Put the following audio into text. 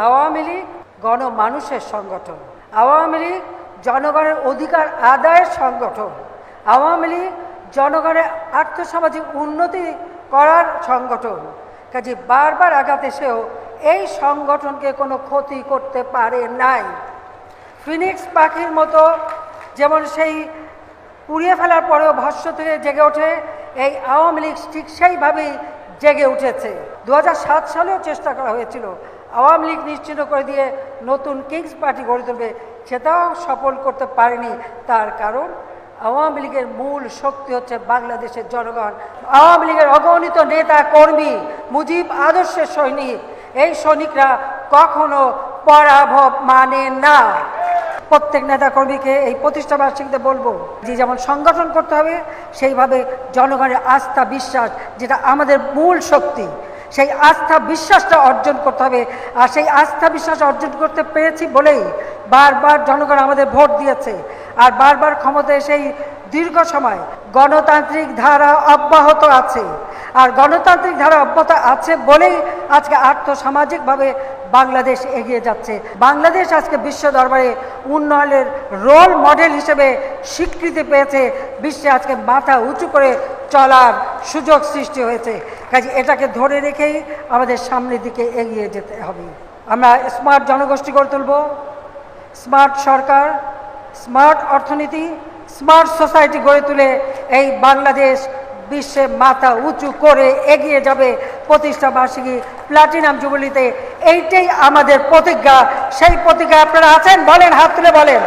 আওয়ামী লীগ গণমানুষের সংগঠন, আওয়ামী লীগ জনগণের অধিকার আদায়ের সংগঠন, আওয়ামী লীগ জনগণের আর্থসামাজিক উন্নতি করার সংগঠন। কাজে বারবার আঘাত এসেও এই সংগঠনকে কোনো ক্ষতি করতে পারে নাই। ফিনিক্স পাখির মতো যেমন সেই পুড়িয়ে ফেলার পরেও ভস্ম থেকে জেগে ওঠে, এই আওয়ামী লীগ ঠিক সেইভাবেই জেগে উঠেছে। 2007 সালেও চেষ্টা করা হয়েছিল আওয়ামী লীগ নিশ্চিহ্ন করে দিয়ে নতুন কিংস পার্টি গড়ে তুলবে, সেটাও সফল করতে পারেনি। তার কারণ আওয়ামী লীগের মূল শক্তি হচ্ছে বাংলাদেশের জনগণ। আওয়ামী লীগের অগণিত নেতা কর্মী, মুজিব আদর্শের সৈনিক, এই সৈনিকরা কখনো পরাভব মানে না। প্রত্যেক নেতা কর্মীকে এই প্রতিষ্ঠা বার্ষিকীতে বলবো যে যেমন সংগঠন করতে হবে, সেইভাবে জনগণের আস্থা বিশ্বাস, যেটা আমাদের মূল শক্তি, সেই আস্থা বিশ্বাসটা অর্জন করতে হবে। আর সেই আস্থা বিশ্বাস অর্জন করতে পেরেছি বলেই বারবার জনগণ আমাদের ভোট দিয়েছে। আর বারবার ক্ষমতায় সেই দীর্ঘ সময় গণতান্ত্রিক ধারা অব্যাহত আছে। আর গণতান্ত্রিক ধারা অব্যাহত আছে বলেই আজকে আর্থসামাজিকভাবে বাংলাদেশ এগিয়ে যাচ্ছে। বাংলাদেশ আজকে বিশ্ব দরবারে উন্নয়নের রোল মডেল হিসেবে স্বীকৃতি পেয়েছে। বিশ্বে আজকে মাথা উঁচু করে চলার সুযোগ সৃষ্টি হয়েছে। কাজে এটাকে ধরে রেখেই আমাদের সামনের দিকে এগিয়ে যেতে হবে। আমরা স্মার্ট জনগোষ্ঠী গড়ে তুলব, স্মার্ট সরকার, স্মার্ট অর্থনীতি, স্মার্ট সোসাইটি গড়ে তুলে এই বাংলাদেশ বিশ্বে মাথা উঁচু করে এগিয়ে যাবে। প্রতিষ্ঠা বার্ষিকী প্লাটিনাম জুবিলিতে এইটাই আমাদের প্রতিজ্ঞা। সেই প্রতিজ্ঞা আপনারা আছেন? বলেন, হাত তুলে বলেন।